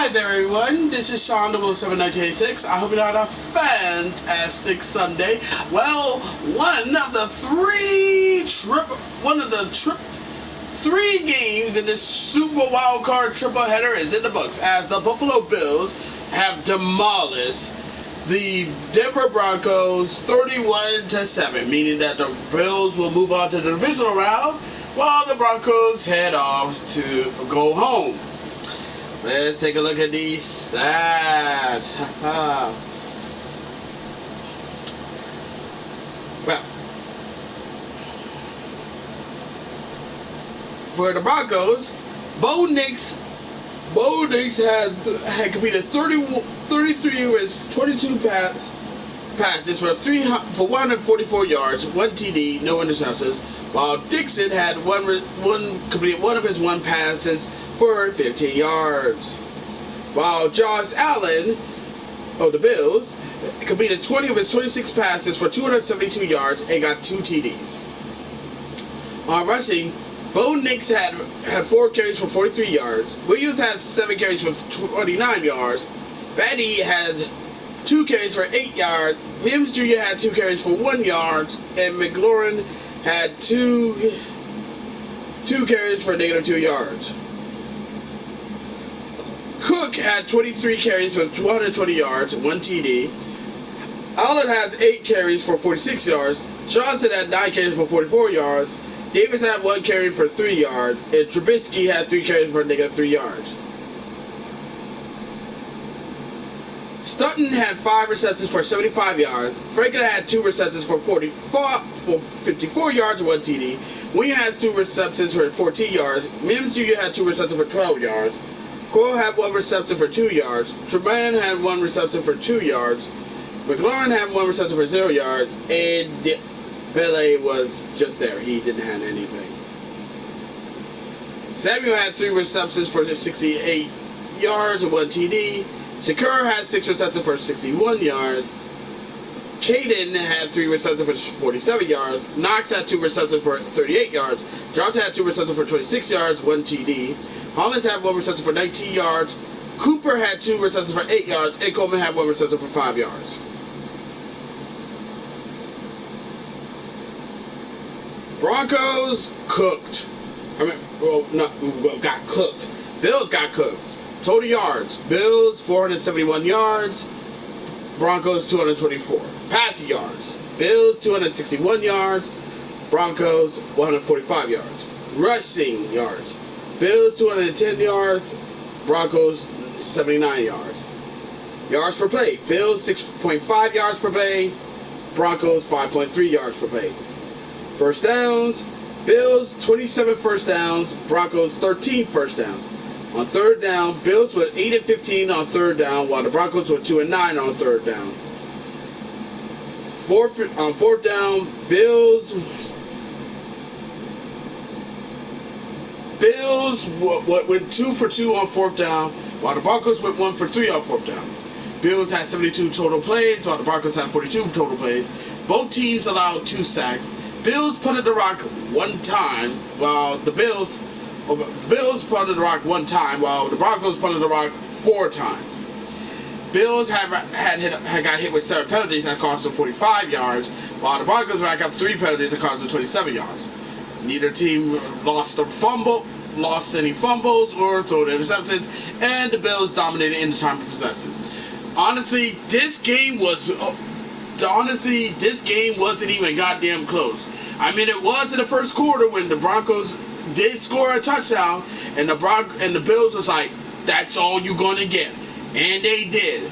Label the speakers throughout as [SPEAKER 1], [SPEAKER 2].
[SPEAKER 1] Hi there, everyone. This is Sean 0071986. I hope you had a fantastic Sunday. Well, one of the three games in this Super Wild Card triple header is in the books, as the Buffalo Bills have demolished the Denver Broncos 31-7, meaning that the Bills will move on to the divisional round while the Broncos head off to go home. Let's take a look at these stats. Well, for the Broncos, Bo Nix had completed 33 with 22 passes for 144 yards, 1 TD, no interceptions, while Dixon had completed one of his passes for 15 yards. While Josh Allen of the Bills completed 20 of his 26 passes for 272 yards and got 2 TDs. On rushing, Bo Nix had 4 carries for 43 yards. Williams has 7 carries for 29 yards. Batty has 2 carries for 8 yards. Mims Jr. had 2 carries for 1 yard. And McLaurin had 2 carries for -2 yards. Cook had 23 carries for 220 yards, 1 TD. Allen has 8 carries for 46 yards. Johnson had 9 carries for 44 yards. Davis had 1 carry for 3 yards. And Trubisky had 3 carries for -3 yards. Stutton had 5 receptions for 75 yards. Franklin had 2 receptions for 54 yards and 1 TD. Williams has 2 receptions for 14 yards. Mims Jr. had 2 receptions for 12 yards. Cole had 1 reception for 2 yards. Tremaine had 1 reception for 2 yards. McLaurin had 1 reception for 0 yards. And Pele was just there. He didn't have anything. Samuel had 3 receptions for 68 yards and 1 TD. Shakur had 6 receptions for 61 yards. Caden had 3 receptions for 47 yards. Knox had 2 receptions for 38 yards. Johnson had 2 receptions for 26 yards, 1 TD. Hollins had 1 reception for 19 yards. Cooper had 2 receptions for 8 yards. And Coleman had 1 reception for 5 yards. Broncos cooked. Got cooked. Bills got cooked. Total yards. Bills 471 yards. Broncos 224. Passing yards. Bills 261 yards. Broncos 145 yards. Rushing yards. Bills 210 yards. Broncos 79 yards. Yards per play. Bills 6.5 yards per play. Broncos 5.3 yards per play. First downs. Bills 27 first downs. Broncos 13 first downs. On third down, Bills were 8-15 on third down, while the Broncos were 2-9 on third down. On fourth down, Bills went 2 for 2 on fourth down, while the Broncos went 1 for 3 on fourth down. Bills had 72 total plays, while the Broncos had 42 total plays. Both teams allowed 2 sacks. Bills punted the rock 1 time, while the Bills punted the rock 1 time, while the Broncos punted the rock 4 times. Bills got hit with 7 penalties that cost them 45 yards, while the Broncos racked up 3 penalties that cost them 27 yards. Neither team lost any fumbles or thrown interceptions, and the Bills dominated in the time of possession. Honestly, this game wasn't even goddamn close. I mean, it was in the first quarter when the Broncos did score a touchdown, and the Bills was like, that's all you're going to get. And they did.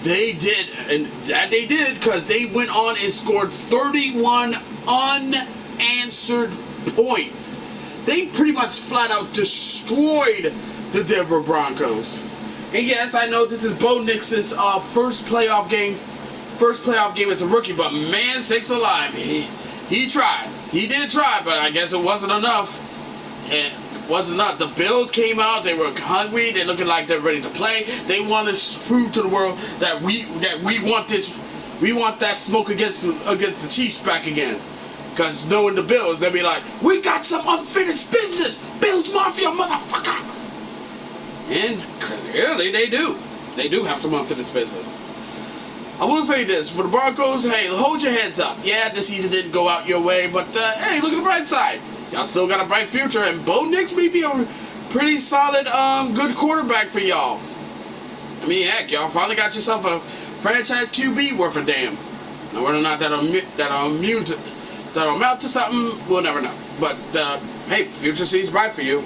[SPEAKER 1] They did. And that they did because they went on and scored 31 unanswered points. They pretty much flat out destroyed the Denver Broncos. And yes, I know this is Bo Nix's first playoff game as a rookie, but man, sakes alive, he tried. He did try, but I guess it wasn't enough. And it wasn't enough. The Bills came out. They were hungry. They're looking like they're ready to play. They want to prove to the world that we want this. We want that smoke against the Chiefs back again. Because knowing the Bills, they'll be like, we got some unfinished business. Bills Mafia, motherfucker. And clearly they do. They do have some unfinished business. I will say this, for the Broncos, hey, hold your heads up. Yeah, this season didn't go out your way, but hey, look at the bright side. Y'all still got a bright future, and Bo Nix may be a pretty solid, good quarterback for y'all. I mean, heck, y'all finally got yourself a franchise QB worth a damn. Now, whether or not that'll amount to something, we'll never know. But, hey, future seems bright for you.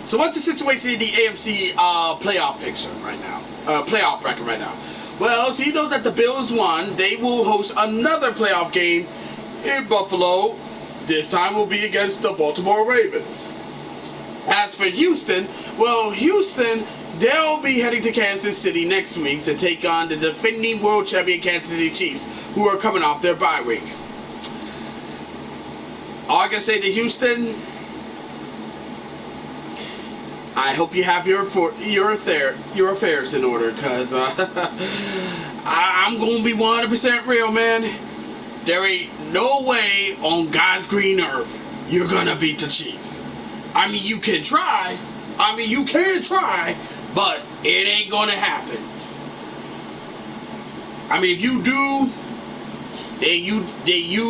[SPEAKER 1] So what's the situation in the AFC playoff picture right now? Playoff bracket right now? Well, so you know that the Bills won. They will host another playoff game in Buffalo. This time will be against the Baltimore Ravens. As for Houston, well, Houston, they'll be heading to Kansas City next week to take on the defending world champion Kansas City Chiefs, who are coming off their bye week. All I can say to Houston, I hope you have your affairs in order, because I'm going to be 100% real, man. There ain't no way on God's green earth you're going to beat the Chiefs. I mean, you can try. But it ain't going to happen. I mean, if you do, then you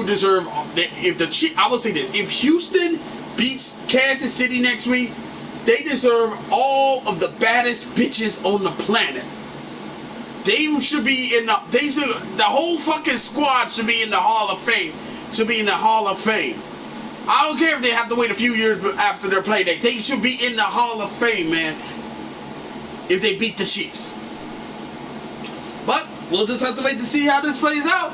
[SPEAKER 1] deserve. If the Chiefs, I would say this: if Houston beats Kansas City next week, they deserve all of the baddest bitches on the planet. They should be in the whole fucking squad should be in the Hall of Fame. I don't care if they have to wait a few years after their play date. They should be in the Hall of Fame, man. If they beat the Chiefs. But we'll just have to wait to see how this plays out.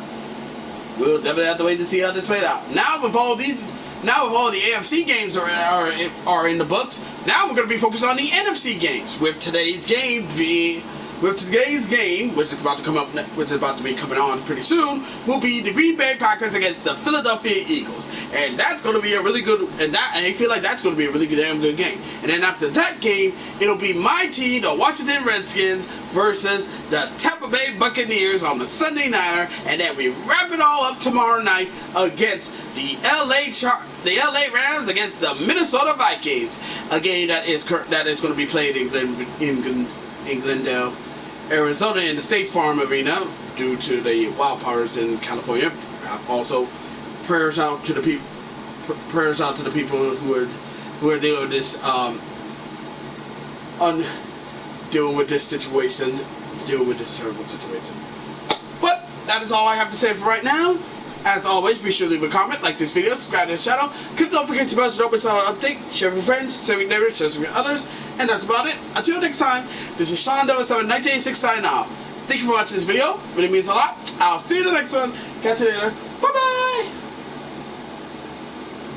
[SPEAKER 1] We'll definitely have to wait to see how this plays out. Now with all the AFC games are in the books, now we're going to be focused on the NFC games. With today's game, which is about to be coming on pretty soon, will be the Green Bay Packers against the Philadelphia Eagles, and that's going to be a really good. And I feel like that's going to be a really damn good game. And then after that game, it'll be my team, the Washington Redskins, versus the Tampa Bay Buccaneers on the Sunday nighter, and then we wrap it all up tomorrow night against the LA Rams against the Minnesota Vikings, a game that is going to be played in Glendale, Arizona, in the State Farm Arena due to the wildfires in California. Also, prayers out to the people who are dealing with this dealing with this terrible situation. But that is all I have to say for right now. As always, be sure to leave a comment, like this video, subscribe to the channel, click the notification bell so you don't miss out on an update, share with your friends, share with your neighbors, share with your others, and that's about it. Until next time, this is Sean Doe 1986 signing off. Thank you for watching this video, really means a lot. I'll see you in the next one. Catch you later. Bye bye.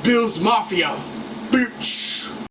[SPEAKER 1] Bills Mafia, bitch.